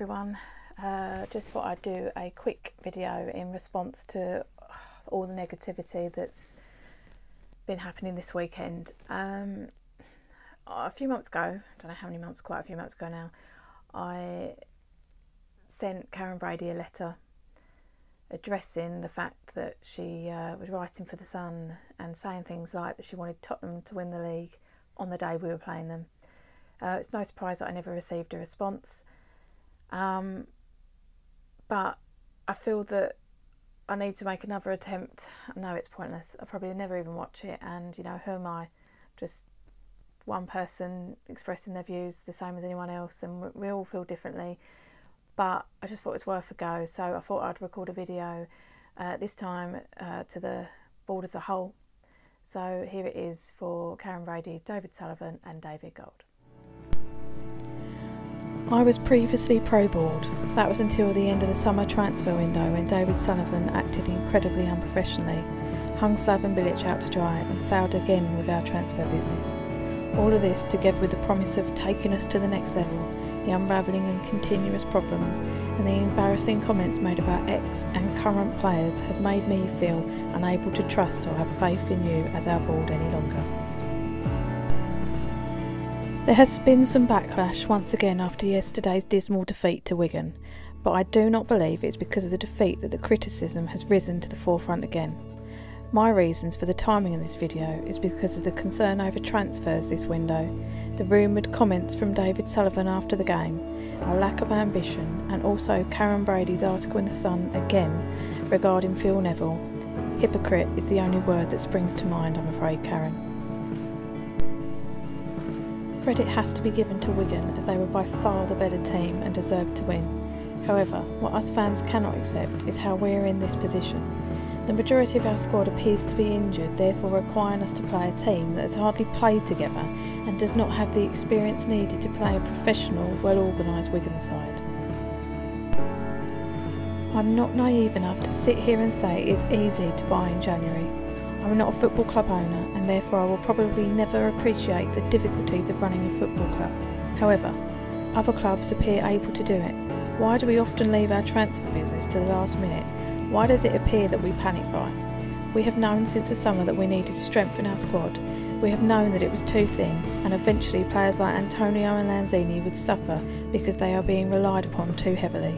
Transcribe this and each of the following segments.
everyone, just thought I'd do a quick video in response to all the negativity that's been happening this weekend. A few months ago, I don't know how many months, quite a few months ago now, I sent Karen Brady a letter addressing the fact that she was writing for The Sun and saying things like that she wanted Tottenham to win the league on the day we were playing them. It's no surprise that I never received a response, but I feel that I need to make another attempt. I know it's pointless, I'll probably never even watch it, and you know, who am I? Just one person expressing their views the same as anyone else, and we all feel differently, but I just thought it was worth a go, so I thought I'd record a video, this time to the board as a whole. So here it is for Karen Brady, David Sullivan and David Gold. I was previously pro-board. That was until the end of the summer transfer window, when David Sullivan acted incredibly unprofessionally, hung Slaven Bilic out to dry and failed again with our transfer business. All of this, together with the promise of taking us to the next level, the unravelling and continuous problems, and the embarrassing comments made about ex and current players, have made me feel unable to trust or have faith in you as our board any longer. There has been some backlash once again after yesterday's dismal defeat to Wigan, but I do not believe it's because of the defeat that the criticism has risen to the forefront again. My reasons for the timing of this video is because of the concern over transfers this window, the rumoured comments from David Sullivan after the game, our lack of ambition, and also Karen Brady's article in The Sun again regarding Phil Neville. Hypocrite is the only word that springs to mind, I'm afraid, Karen. Credit has to be given to Wigan, as they were by far the better team and deserved to win. However, what us fans cannot accept is how we're in this position. The majority of our squad appears to be injured, therefore requiring us to play a team that has hardly played together and does not have the experience needed to play a professional, well-organised Wigan side. I'm not naive enough to sit here and say it is easy to buy in January. I'm not a football club owner, and therefore I will probably never appreciate the difficulties of running a football club. However, other clubs appear able to do it. Why do we often leave our transfer business to the last minute? Why does it appear that we panic buy? We have known since the summer that we needed to strengthen our squad. We have known that it was too thin, and eventually players like Antonio and Lanzini would suffer because they are being relied upon too heavily.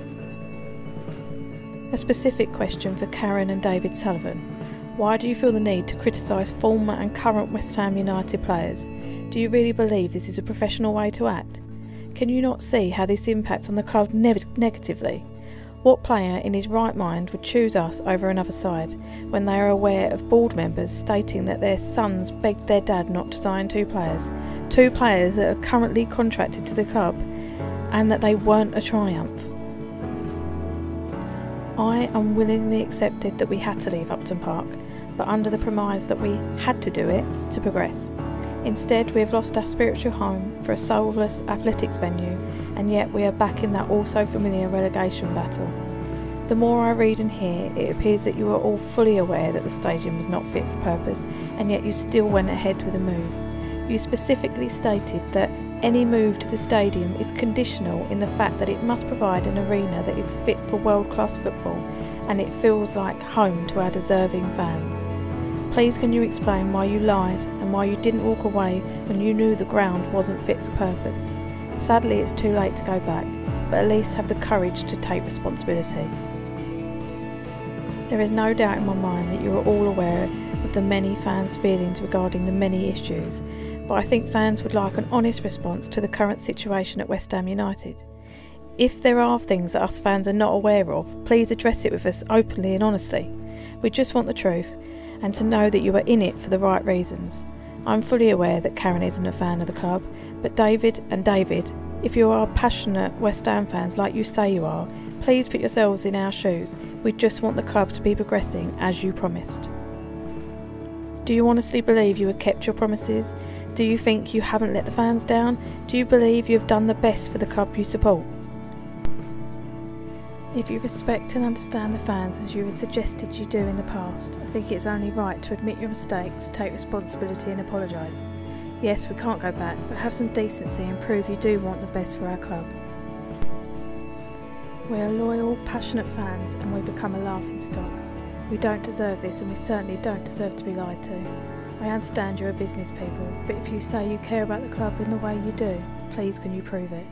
A specific question for Karen and David Sullivan. Why do you feel the need to criticise former and current West Ham United players? Do you really believe this is a professional way to act? Can you not see how this impacts on the club negatively? What player in his right mind would choose us over another side when they are aware of board members stating that their sons begged their dad not to sign two players that are currently contracted to the club, and that they weren't a triumph? I unwillingly accepted that we had to leave Upton Park, but under the premise that we had to do it to progress. Instead, we have lost our spiritual home for a soulless athletics venue, and yet we are back in that all-so-familiar relegation battle. The more I read and hear, it appears that you are all fully aware that the stadium was not fit for purpose, and yet you still went ahead with a move. You specifically stated that any move to the stadium is conditional in the fact that it must provide an arena that is fit for world-class football, and it feels like home to our deserving fans. Please can you explain why you lied and why you didn't walk away when you knew the ground wasn't fit for purpose? Sadly, it's too late to go back, but at least have the courage to take responsibility. There is no doubt in my mind that you are all aware of the many fans' feelings regarding the many issues, but I think fans would like an honest response to the current situation at West Ham United. If there are things that us fans are not aware of, please address it with us openly and honestly. We just want the truth, and to know that you are in it for the right reasons. I'm fully aware that Karen isn't a fan of the club, but David, if you are passionate West Ham fans like you say you are, please put yourselves in our shoes. We just want the club to be progressing as you promised. Do you honestly believe you have kept your promises? Do you think you haven't let the fans down? Do you believe you have done the best for the club you support? If you respect and understand the fans as you have suggested you do in the past, I think it's only right to admit your mistakes, take responsibility and apologise. Yes, we can't go back, but have some decency and prove you do want the best for our club. We are loyal, passionate fans and we become a laughingstock. We don't deserve this and we certainly don't deserve to be lied to. I understand you're a business people, but if you say you care about the club in the way you do, please can you prove it?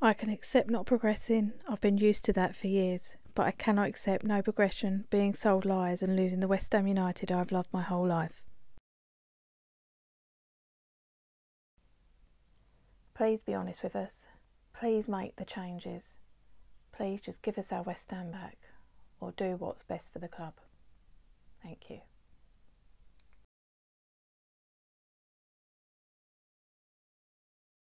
I can accept not progressing, I've been used to that for years, but I cannot accept no progression, being sold lies and losing the West Ham United I've loved my whole life. Please be honest with us. Please make the changes. Please just give us our West Ham back, or do what's best for the club. Thank you.